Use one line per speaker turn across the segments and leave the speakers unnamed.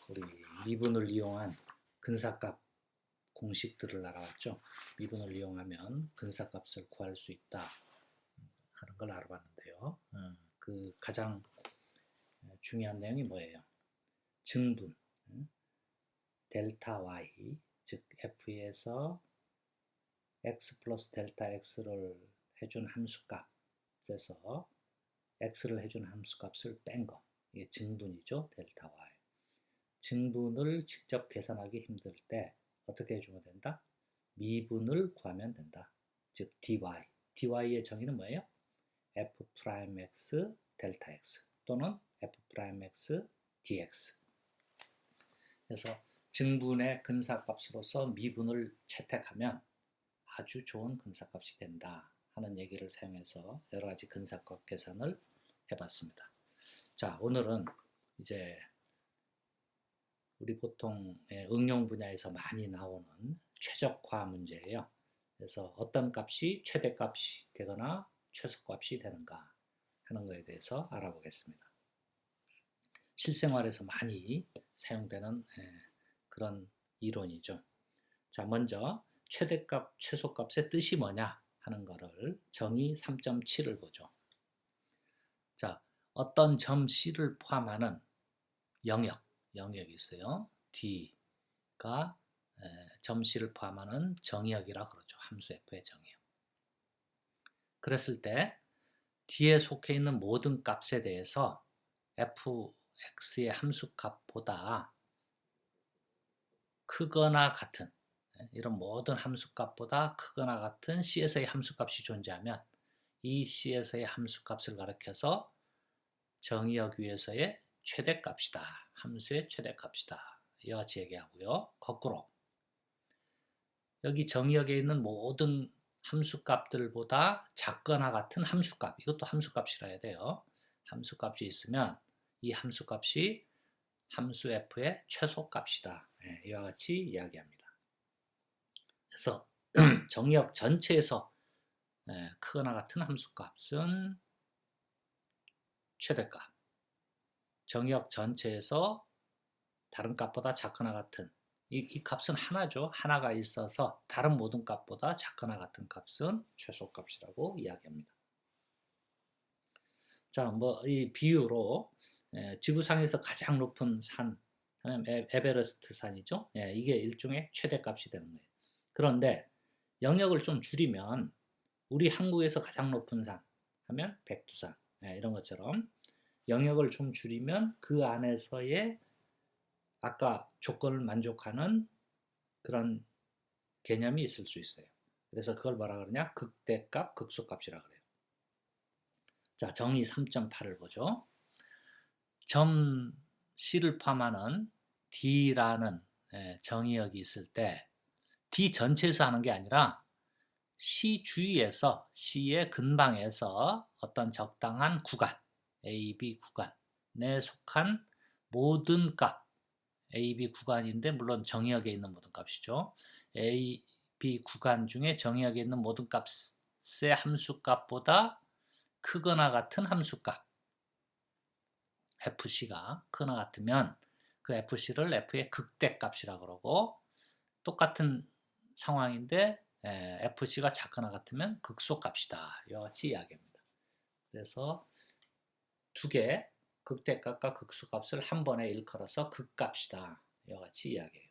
우리 미분을 이용한 근사값 공식들을 알아봤죠. 미분을 이용하면 근사값을 구할 수 있다 하는 걸 알아봤는데요. 그 가장 중요한 내용이 뭐예요? 증분, 델타 y, 즉 f에서 x 플러스 델타 x를 해준 함수값에서 x를 해준 함수값을 뺀 거, 이게 증분이죠. 델타 y. 증분을 직접 계산하기 힘들 때 어떻게 해주면 된다? 미분을 구하면 된다. 즉 dy. dy의 정의는 뭐예요? f'x 델타 x 또는 f'x dx. 그래서 증분의 근사값으로서 미분을 채택하면 아주 좋은 근사값이 된다 하는 얘기를 사용해서 여러 가지 근사값 계산을 해봤습니다. 자, 오늘은 이제 우리 보통 응용 분야에서 많이 나오는 최적화 문제예요. 그래서 어떤 값이 최대값이 되거나 최소값이 되는가 하는 것에 대해서 알아보겠습니다. 실생활에서 많이 사용되는 그런 이론이죠. 자, 먼저 최대값, 최소값의 뜻이 뭐냐 하는 거를 정의 3.7을 보죠. 자, 어떤 점 C를 포함하는 영역이 있어요. D가 점 C를 포함하는 정의역이라 그러죠. 함수 F의 정의역. 그랬을 때 D에 속해 있는 모든 값에 대해서 fx의 함수값보다 크거나 같은 이런 모든 함수값보다 크거나 같은 C에서의 함수값이 존재하면 이 C에서의 함수값을 가리켜서 정의역 위에서의 최대값이다. 함수의 최대값이다. 이와 같이 얘기하고요. 거꾸로 여기 정의역에 있는 모든 함수값들보다 작거나 같은 함수값, 이것도 함수값이라 해야 돼요. 함수값이 있으면 이 함수값이 함수 f의 최소값이다. 이와 같이 이야기합니다. 그래서 정의역 전체에서 크거나 같은 함수값은 최대값, 정의역 전체에서 다른 값보다 작거나 같은 이 값은 하나죠. 하나가 있어서 다른 모든 값보다 작거나 같은 값은 최소값이라고 이야기합니다. 자, 뭐 이 비유로 지구상에서 가장 높은 산 하면 에베레스트 산이죠. 이게 일종의 최대값이 되는 거예요. 그런데 영역을 좀 줄이면 우리 한국에서 가장 높은 산 하면 백두산 이런 것처럼 영역을 좀 줄이면 그 안에서의 아까 조건을 만족하는 그런 개념이 있을 수 있어요. 그래서 그걸 뭐라 그러냐? 극대값, 극소값이라 그래요. 자, 정의 3.8을 보죠. 점 C를 포함하는 D라는 정의역이 있을 때 D 전체에서 하는 게 아니라 C 주위에서 C의 근방에서 어떤 적당한 구간, A, B 구간에 속한 모든 값, A, B 구간인데 물론 정의역에 있는 모든 값이죠. A, B 구간 중에 정의역에 있는 모든 값의 함수값보다 크거나 같은 함수값 FC가 크거나 같으면 그 FC를 F의 극대값이라고 그러고 똑같은 상황인데 FC가 작거나 같으면 극소값이다. 이와 같이 이야기합니다. 그래서 두 개 극대값과 극소값을 한 번에 일컬어서 극값이다. 이와 같이 이야기해요.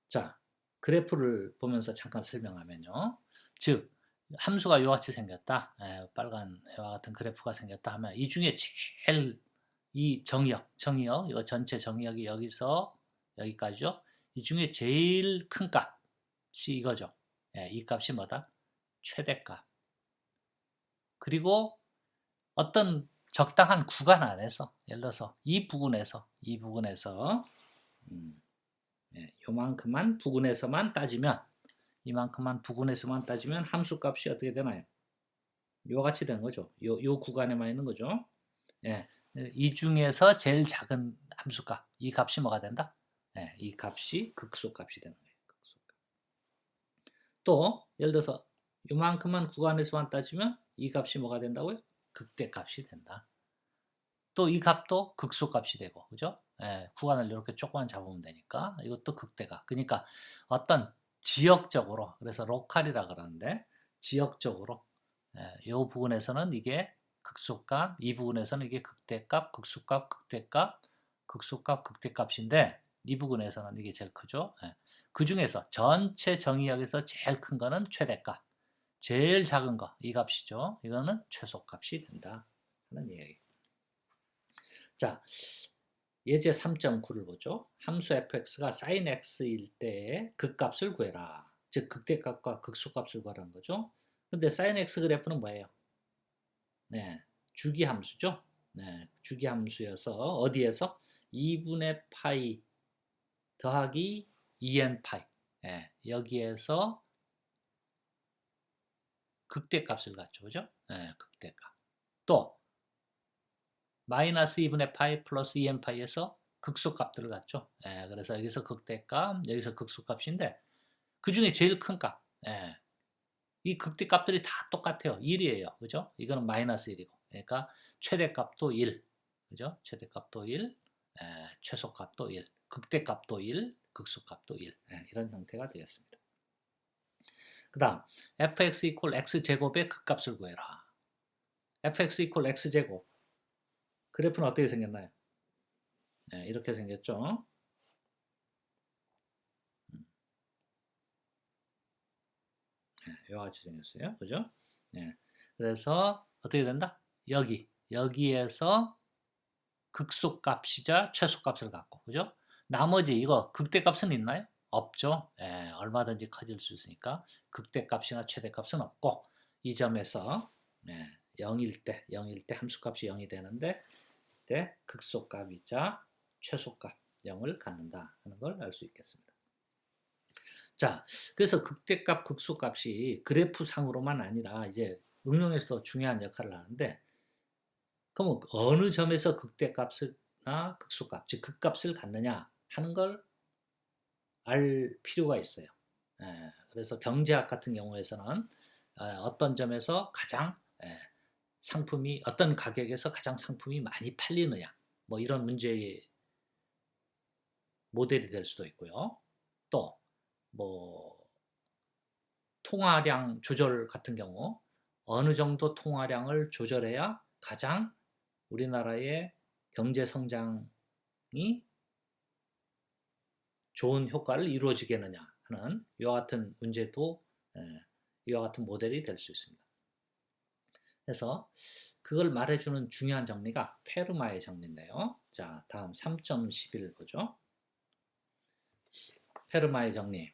자, 그래프를 보면서 잠깐 설명하면요. 즉, 함수가 이와 같이 생겼다. 빨간 해와 같은 그래프가 생겼다 하면 이 중에 제일 이 정의역, 이거 전체 정의역이 여기서 여기까지죠. 이 중에 제일 큰 값이 이거죠. 이 값이 뭐다? 최대값. 그리고 어떤 적당한 구간 안에서 예를 들어서 이 부분에서 요만큼만 부근에서만 따지면 이만큼만 부근에서만 따지면 함수값이 어떻게 되나요? 이와 같이 되는 거죠. 요 구간에만 있는 거죠. 이 중에서 제일 작은 함수값, 이 값이 뭐가 된다? 이 값이 극소값이 되는 거예요. 극소값. 또 예를 들어서 요만큼만 구간에서만 따지면 이 값이 뭐가 된다고요? 극대값이 된다. 또 이 값도 극소값이 되고, 그죠? 예, 구간을 이렇게 조금만 잡으면 되니까 이것도 극대값. 그러니까 어떤 지역적으로, 그래서 로컬이라 그러는데 지역적으로 이 부분에서는 이게 극소값, 이 부분에서는 이게 극대값, 극소값, 극대값, 극소값, 극대값인데 이 부분에서는 이게 제일 크죠. 예. 그 중에서 전체 정의역에서 제일 큰 거는 최대값, 제일 작은 거 이 값이죠. 이거는 최소값이 된다 하는 이야기. 자, 예제 3.9를 보죠. 함수 fx가 sin x일 때의 극값을 구해라. 즉 극대값과 극소값을 구하라는 거죠. 근데 sin x 그래프는 뭐예요? 네, 주기함수죠. 네, 주기함수여서 어디에서 2분의 파이 더하기 2n 파이. 네, 여기에서 극대값을 갖죠, 그죠? 네, 극대값. 또 마이너스 2분의 파이 플러스 2n 파이에서 극소값들을 갖죠. 예, 그래서 여기서 극대값, 여기서 극소값인데 그 중에 제일 큰 값. 예, 이 극대값들이 다 똑같아요. 1이에요. 그죠? 이거는 마이너스 1이고. 그러니까 최대값도 1. 그죠? 최대값도 1, 최소값도 1, 극대값도 1, 극소값도 1. 예, 이런 형태가 되겠습니다. 그 다음 fx 이퀄 x제곱의 극값을 구해라. fx 이퀄 x제곱. 그래프는 어떻게 생겼나요? 네, 이렇게 생겼죠. 네, 이와 같이 생겼어요. 그죠? 네, 그래서 어떻게 된다? 여기에서 극소값이자 최소값을 갖고, 그죠? 나머지 이거 극대값은 있나요? 없죠. 예, 얼마든지 커질 수 있으니까 극대값이나 최대값은 없고 이 점에서 0일 때 함수값이 0이 되는데 이때 극소값이자 최소값 0을 갖는다 하는 걸 알 수 있겠습니다. 자, 그래서 극대값, 극소값이 그래프상으로만 아니라 이제 응용에서도 중요한 역할을 하는데 그럼 어느 점에서 극대값이나 극소값, 즉 극값을 갖느냐 하는 걸 알 필요가 있어요. 그래서 경제학 같은 경우에서는 어떤 점에서 가장 상품이 어떤 가격에서 가장 상품이 많이 팔리느냐 뭐 이런 문제의 모델이 될 수도 있고요. 또 뭐 통화량 조절 같은 경우 어느 정도 통화량을 조절해야 가장 우리나라의 경제 성장이 좋은 효과를 이루어지겠느냐 하는 이와 같은 문제도 이와 같은 모델이 될 수 있습니다. 그래서 그걸 말해주는 중요한 정리가 페르마의 정리인데요. 자, 다음 3.11 보죠. 페르마의 정리.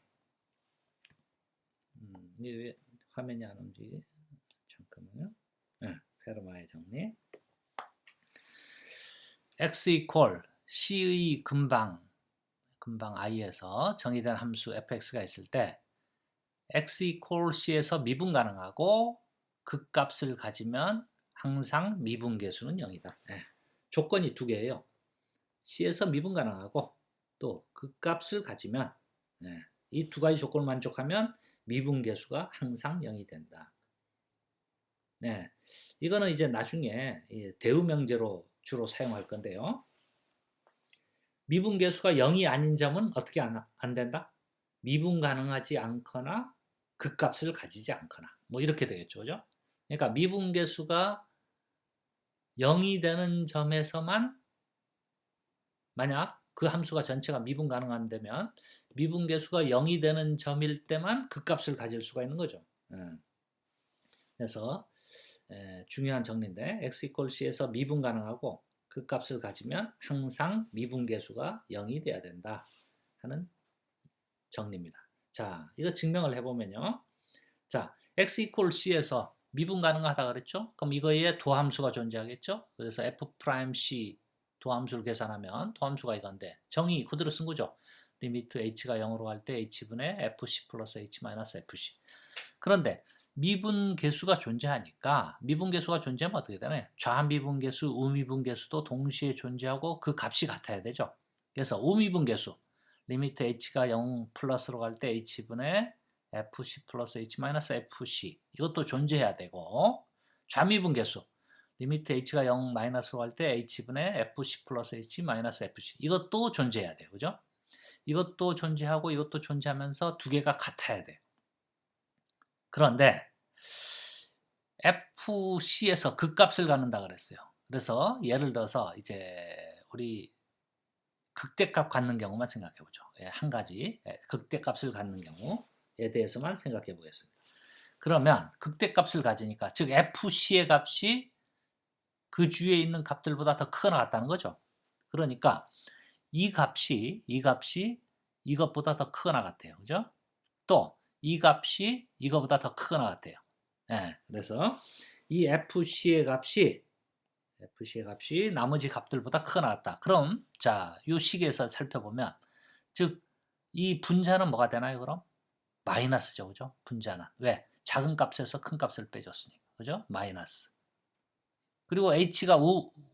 왜 화면이 안 움직이지? 잠깐만요. 페르마의 정리. x 이퀄 c의 근방 i에서 정의된 함수 fx가 있을 때 x 이퀄 c에서 미분 가능하고 극값을 가지면 항상 미분계수는 0이다. 조건이 두 개예요. c에서 미분 가능하고 또 극값을 가지면 이 두 가지 조건을 만족하면 미분계수가 항상 0이 된다. 이거는 이제 나중에 대우명제로 주로 사용할 건데요. 미분계수가 0이 아닌 점은 어떻게 안 된다? 미분 가능하지 않거나 극값을 가지지 않거나 뭐 이렇게 되겠죠. 그죠? 그러니까 미분계수가 0이 되는 점에서만 만약 그 함수가 전체가 미분 가능한다면 미분계수가 0이 되는 점일 때만 극값을 가질 수가 있는 거죠. 그래서 중요한 정리인데 x 이퀄 c에서 미분 가능하고 극값을 가지면 항상 미분계수가 0이 돼야 된다 하는 정리입니다. 자, 이거 증명을 해보면요. 자, x 이퀄 c에서 미분 가능하다 그랬죠? 그럼 이거에 도함수가 존재하겠죠? 그래서 f'(c) 도함수를 계산하면 도함수가 이건데 정의 그대로 쓴 거죠. 리미트 h가 0으로 갈 때 h분의 fc 플러스 h 마이너스 fc. 그런데 미분계수가 존재하니까 미분계수가 존재하면 어떻게 되나요? 좌미분계수, 우미분계수도 동시에 존재하고 그 값이 같아야 되죠. 그래서 우미분계수 리미트 h가 0 플러스로 갈 때 h분의 fc 플러스 h 마이너스 fc 이것도 존재해야 되고 좌미분계수 리미트 h가 0 마이너스로 갈 때 h분의 fc 플러스 h 마이너스 fc 이것도 존재해야 돼요. 그죠? 이것도 존재하고 이것도 존재하면서 두 개가 같아야 돼요. 그런데 fc에서 극값을 갖는다 그랬어요. 그래서 예를 들어서 이제 우리 극대값 갖는 경우만 생각해 보죠. 예, 한 가지 극대값을 갖는 경우에 대해서만 생각해 보겠습니다. 그러면 극대값을 가지니까 즉 fc의 값이 그 주위에 있는 값들보다 더 크거나 같다는 거죠. 그러니까 이 값이 이것보다 더 크거나 같아요. 그죠? 또 이 값이 이거보다 더 크거나 같아요. 예, 그래서 이 fc의 값이 나머지 값들보다 크거나 같다. 그럼 자, 이 식에서 살펴보면 즉 이 분자는 뭐가 되나요? 그럼 마이너스죠. 그죠? 분자는 왜? 작은 값에서 큰 값을 빼줬으니까. 그죠? 마이너스. 그리고 h가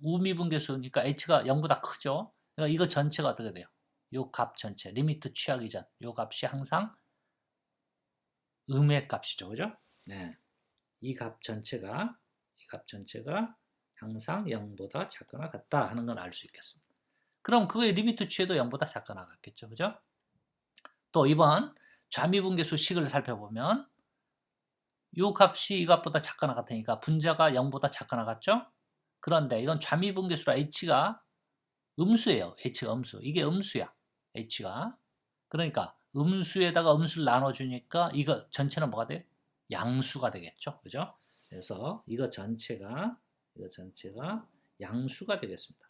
우미분계수니까 h가 0보다 크죠. 그러니까 이거 전체가 어떻게 돼요? 요 값 전체 리미트 취하기 전 요 값이 항상 음의 값이죠. 그죠? 네. 이 값 전체가 항상 0보다 작거나 같다 하는 건 알 수 있겠습니다. 그럼 그거의 리미트 취해도 0보다 작거나 같겠죠. 그죠? 또 이번 좌미분계수 식을 살펴보면 요 값이 이 값보다 작거나 같으니까 분자가 0보다 작거나 같죠? 그런데 이건 좌미분계수라 h가 음수예요. h가 음수. 이게 음수야. h가. 그러니까 음수에다가 음수를 나눠주니까 이거 전체는 뭐가 돼요? 양수가 되겠죠. 그죠? 그래서 이거 전체가 양수가 되겠습니다.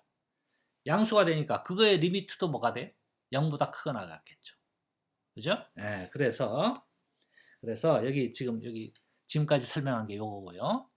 양수가 되니까 그거의 리미트도 뭐가 돼요? 0보다 크거나 같겠죠. 그죠? 네, 그래서 지금까지 설명한 게 요거고요.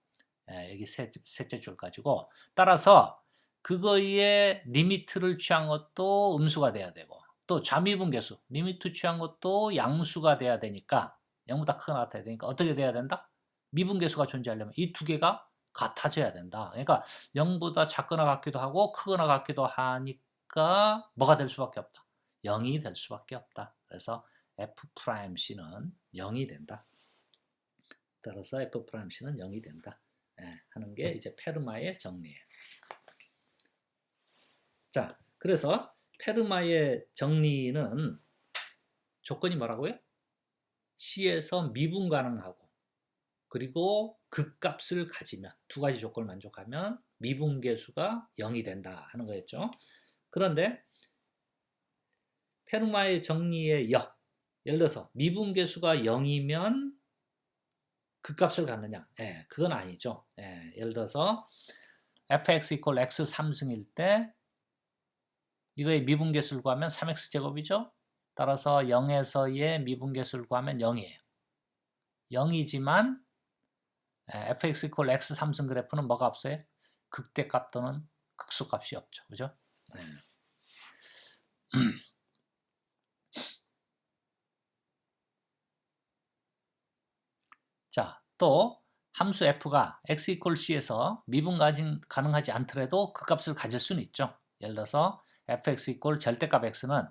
네, 여기 셋째 줄 가지고 따라서 그거의 리미트를 취한 것도 음수가 돼야 되고 또 좌미분계수 리미트 취한 것도 양수가 돼야 되니까 0보다 크거나 같아야 되니까 어떻게 돼야 된다? 미분계수가 존재하려면 이 두 개가 같아져야 된다. 그러니까 0보다 작거나 같기도 하고 크거나 같기도 하니까 뭐가 될 수밖에 없다. 0이 될 수밖에 없다. 그래서 f'c는 0이 된다. 따라서 f'c는 0이 된다. 하는 게 이제 페르마의 정리예요. 자, 그래서 페르마의 정리는 조건이 뭐라고요? C에서 미분 가능하고 그리고 극값을 가지면 두 가지 조건을 만족하면 미분계수가 0이 된다 하는 거였죠. 그런데 페르마의 정리의 역, 예를 들어서 미분계수가 0이면 극값을 갖느냐? 그건 아니죠. 예를 들어서 fx equal x 3승일 때 이거의 미분계수를 구하면 3x제곱이죠. 따라서 0에서의 미분계수를 구하면 0이에요. 0이지만 fx equal x 3승 그래프는 뭐가 없어요? 극대값 또는 극소값이 없죠. 그죠? 자, 또 함수 f가 x equal c에서 미분 가능하지 않더라도 극값을 가질 수는 있죠. 예를 들어서 fx equal 절대값 x는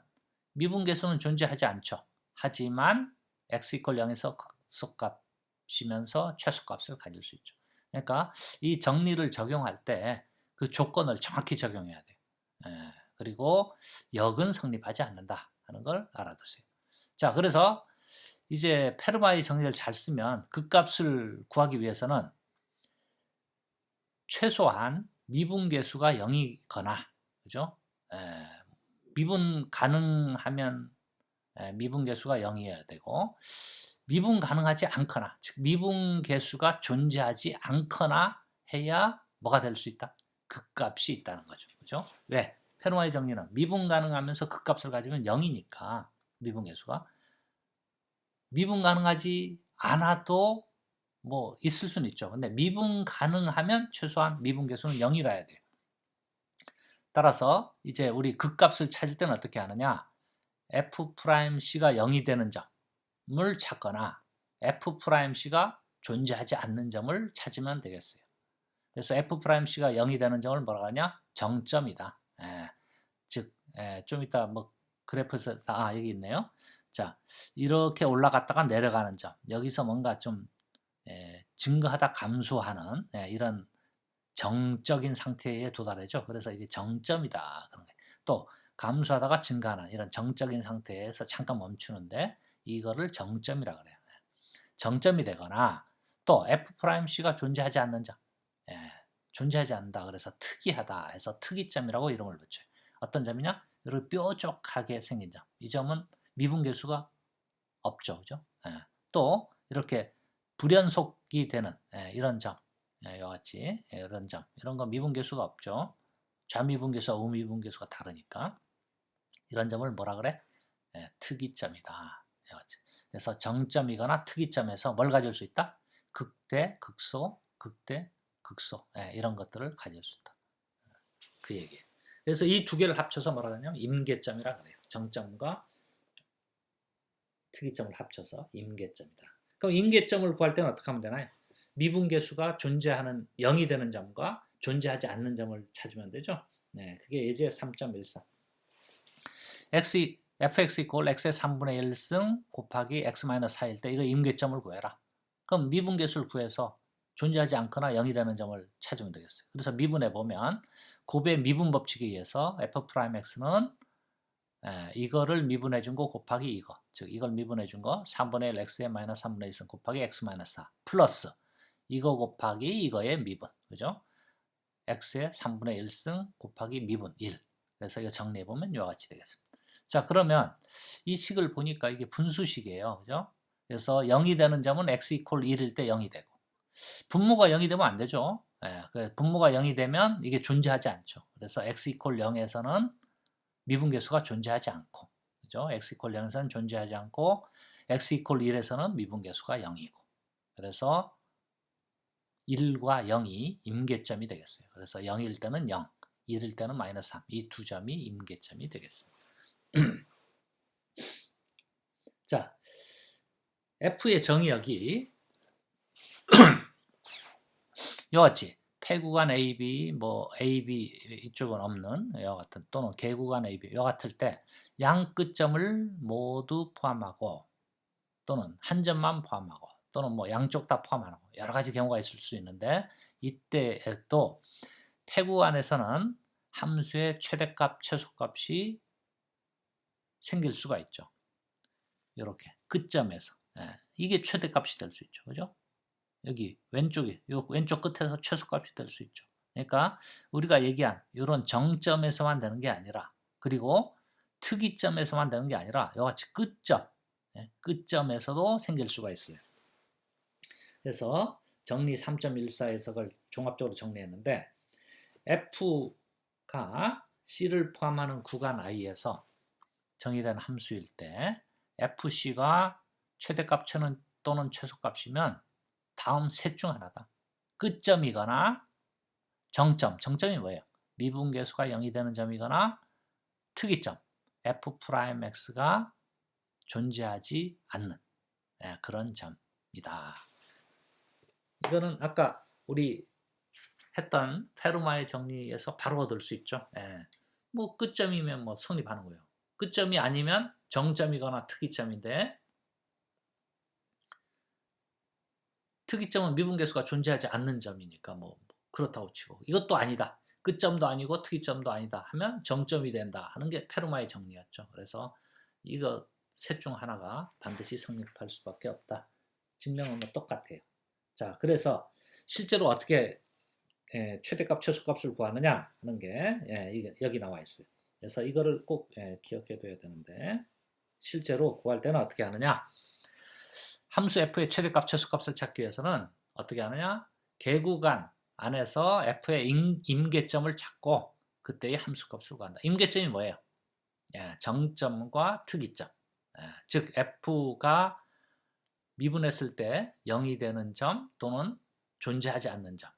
미분계수는 존재하지 않죠. 하지만 x equal 0에서 극소값이면서 최소값을 가질 수 있죠. 그러니까 이 정리를 적용할 때 그 조건을 정확히 적용해야 돼요. 그리고 역은 성립하지 않는다 하는 걸 알아두세요. 자, 그래서 이제 페르마의 정리를 잘 쓰면 극값을 구하기 위해서는 최소한 미분계수가 0이거나 그죠? 미분 가능하면 미분계수가 0이어야 되고 미분 가능하지 않거나 즉 미분계수가 존재하지 않거나 해야 뭐가 될 수 있다? 극값이 있다는 거죠. 그죠? 왜? 페르마의 정리는 미분 가능하면서 극값을 가지면 0이니까 미분계수가 미분 가능하지 않아도 뭐 있을 수는 있죠. 근데 미분 가능하면 최소한 미분계수는 0이라야 돼요. 따라서 이제 우리 극값을 찾을 때는 어떻게 하느냐? f'c가 0이 되는 점을 찾거나 f'c가 존재하지 않는 점을 찾으면 되겠어요. 그래서 f'c가 0이 되는 점을 뭐라고 하냐? 정점이다. 즉, 좀 이따 뭐 그래프에서 여기 있네요. 자, 이렇게 올라갔다가 내려가는 점. 여기서 뭔가 좀 증가하다 감소하는 이런 정적인 상태에 도달하죠. 그래서 이게 정점이다. 그런 게. 또 감소하다가 증가하는 이런 정적인 상태에서 잠깐 멈추는데 이거를 정점이라 그래요. 정점이 되거나 또 F'C가 존재하지 않는 점. 예, 존재하지 않는다. 그래서 특이하다 해서 특이점이라고 이름을 붙여요. 어떤 점이냐? 이렇게 뾰족하게 생긴 점. 이 점은 미분계수가 없죠. 그죠? 예, 또 이렇게 불연속이 되는 이런 점. 이와 같이 이런 점. 이런 건 미분계수가 없죠. 좌미분계수와 우미분계수가 다르니까. 이런 점을 뭐라 그래? 특이점이다. 이와 같이. 그래서 정점이거나 특이점에서 뭘 가질 수 있다? 극대, 극소, 극대, 극소. 이런 것들을 가질 수 있다. 그 얘기예요. 그래서 이 두 개를 합쳐서 뭐라 하냐면 임계점이라 그래요. 정점과 특이점을 합쳐서 임계점이다. 그럼 임계점을 구할 때는 어떻게 하면 되나요? 미분계수가 존재하는 0이 되는 점과 존재하지 않는 점을 찾으면 되죠. 네, 그게 예제 3.13. fx 이퀄 x의 3분의 1승 곱하기 x-4일 때 이거 임계점을 구해라. 그럼 미분계수를 구해서 존재하지 않거나 0이 되는 점을 찾으면 되겠어요. 그래서 미분해 보면 곱의 미분 법칙에 의해서 f'x는 이거를 미분해 준 거 곱하기 이거, 즉 이걸 미분해 준 거 3분의 1 x의 마이너스 3분의 1승 곱하기 x-4 플러스 이거 곱하기 이거의 미분, 그죠? x의 3분의 1승 곱하기 미분 1. 그래서 이거 정리해 보면 이와 같이 되겠습니다. 자, 그러면 이 식을 보니까 이게 분수식이에요. 그죠? 그래서 0이 되는 점은 x 이퀄 1일 때 0이 되고 분모가 0이 되면 안 되죠. 분모가 0이 되면 이게 존재하지 않죠. 그래서 x 이퀄 0에서는 미분계수가 존재하지 않고, 그죠? x 이퀄 0에서는 존재하지 않고 x 이퀄 1에서는 미분계수가 0이고 그래서 1과 0이 임계점이 되겠어요. 그래서 0일 때는 0, 1일 때는 마이너스 3. 이 두 점이 임계점이 되겠습니다. 자, F의 정의역이 이같이 폐구간 AB, 뭐 AB 이쪽은 없는 이와 같은 또는 개구간 AB 이와 같을 때 양 끝점을 모두 포함하고 또는 한 점만 포함하고 또는 뭐 양쪽 다 포함하고 여러 가지 경우가 있을 수 있는데 이때에도 폐구간에서는 함수의 최대값, 최소값이 생길 수가 있죠. 이렇게 끝점에서 이게 최대값이 될 수 있죠. 그죠? 여기 왼쪽에 요 왼쪽 끝에서 최소값이 될 수 있죠. 그러니까 우리가 얘기한 이런 정점에서만 되는 게 아니라 그리고 특이점에서만 되는 게 아니라 이같이 끝점, 끝점에서도 생길 수가 있어요. 그래서 정리 3.14 해석을 종합적으로 정리했는데 F가 C를 포함하는 구간 I에서 정의된 함수일 때 FC가 최대값 또는 최소값이면 다음 셋 중 하나다. 끝점이거나 정점, 정점이 뭐예요? 미분계수가 0이 되는 점이거나 특이점, F'X가 존재하지 않는 그런 점이다. 이거는 아까 우리 했던 페루마의 정리에서 바로 얻을 수 있죠. 뭐 끝점이면 뭐 성립하는 거예요. 끝점이 아니면 정점이거나 특이점인데 특이점은 미분계수가 존재하지 않는 점이니까 뭐 그렇다고 치고 이것도 아니다. 끝점도 아니고 특이점도 아니다 하면 정점이 된다 하는 게 페루마의 정리였죠. 그래서 이거 셋 중 하나가 반드시 성립할 수밖에 없다. 증명은 뭐 똑같아요. 자, 그래서 실제로 어떻게 최대값, 최소값을 구하느냐 하는 게 이게 여기 나와 있어요. 그래서 이거를 꼭 기억해 둬야 되는데 실제로 구할 때는 어떻게 하느냐? 함수 f의 최대값, 최소값을 찾기 위해서는 어떻게 하느냐? 개구간 안에서 f의 임계점을 찾고 그때의 함수값을 구한다. 임계점이 뭐예요? 정점과 특이점. 즉 f가 미분했을 때 0이 되는 점 또는 존재하지 않는 점.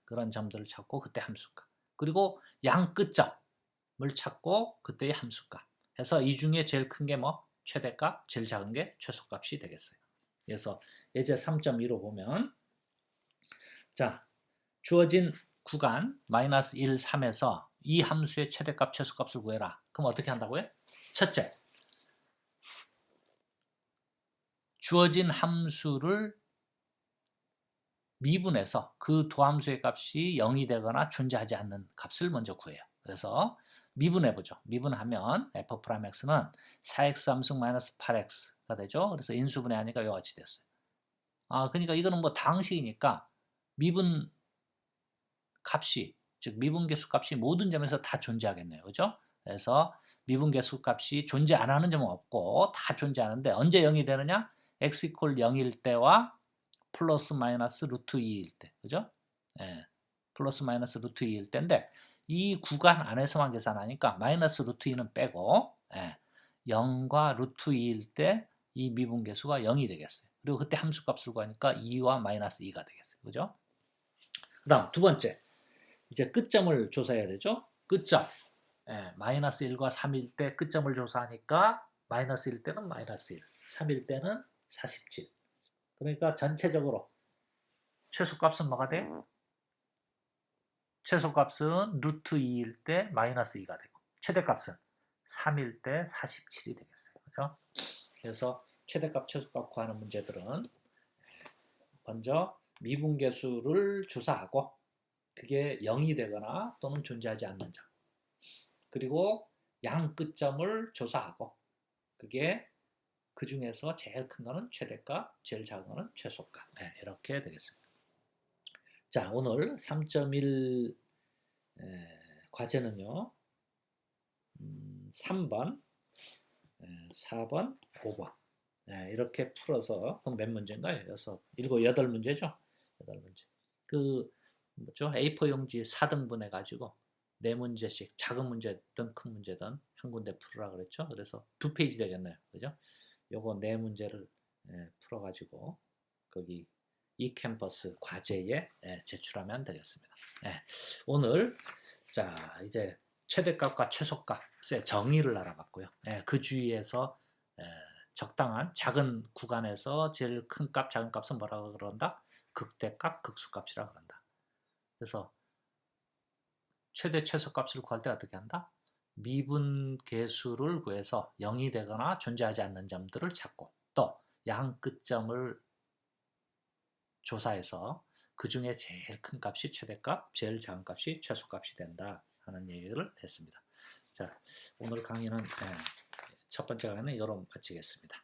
그런 점들을 찾고 그때 함수값. 그리고 양 끝점을 찾고 그때의 함수값. 해서 이 중에 제일 큰 게 뭐? 최대값, 제일 작은 게 최소값이 되겠어요. 그래서 예제 3.2로 보면 자, 주어진 구간 마이너스 1, 3에서 이 함수의 최대값, 최소값을 구해라. 그럼 어떻게 한다고요? 첫째, 주어진 함수를 미분해서 그 도함수의 값이 0이 되거나 존재하지 않는 값을 먼저 구해요. 그래서 미분해보죠. 미분하면 f'x는 4x 함수 마이너스 8x가 되죠. 그래서 인수분해하니까 이와 같이 됐어요. 그러니까 이거는 뭐 다항식이니까 미분 값이, 즉 미분계수 값이 모든 점에서 다 존재하겠네요. 그죠? 그래서 미분계수 값이 존재 안 하는 점은 없고 다 존재하는데 언제 0이 되느냐? x 이퀄 0일 때와 플러스 마이너스 루트 2일 때. 그죠? 예. 플러스 마이너스 루트 2일 때인데 이 구간 안에서만 계산하니까 마이너스 루트 2는 빼고 0과 루트 2일 때 이 미분계수가 0이 되겠어요. 그리고 그때 함수값을 구하니까 2와 마이너스 2가 되겠어요. 그죠? 그 다음 두 번째. 이제 끝점을 조사해야 되죠. 끝점. 마이너스 1과 3일 때 끝점을 조사하니까 마이너스 1 때는 마이너스 1, 3일 때는 47. 그러니까 전체적으로 최소값은 뭐가 돼? 최소값은 루트 2일 때 마이너스 2가 되고 최대값은 3일 때 47이 되겠어요. 그죠? 그래서 최대값, 최소값 구하는 문제들은 먼저 미분계수를 조사하고 그게 0이 되거나 또는 존재하지 않는 점. 그리고 양 끝점을 조사하고 그게 그 중에서 제일 큰 거는 최대값, 제일 작은 거는 최소값. 이렇게 되겠습니다. 자, 오늘 3.1 과제는요. 3번, 4번, 5번 이렇게 풀어서 그럼 몇 문제인가요? 8문제죠? 8문제. 그 뭐죠? A4 용지 4등분 해가지고 4문제씩 작은 문제든 큰 문제든 한 군데 풀으라 그랬죠? 그래서 2페이지 되겠네요. 그죠? 요거 4문제를 풀어가지고 거기 e캠퍼스 과제에 제출하면 되겠습니다. 오늘 자 이제 최대값과 최소값의 정의를 알아봤고요. 그 주위에서 적당한 작은 구간에서 제일 큰 값, 작은 값은 뭐라고 그런다? 극대값, 극소값이라고 그런다. 그래서 최대 최소값을 구할 때 어떻게 한다? 미분계수를 구해서 0이 되거나 존재하지 않는 점들을 찾고 또 양 끝점을 조사해서 그 중에 제일 큰 값이 최대값, 제일 작은 값이 최소값이 된다 하는 얘기를 했습니다. 자, 오늘 강의는 첫 번째 강의는 이거로 마치겠습니다.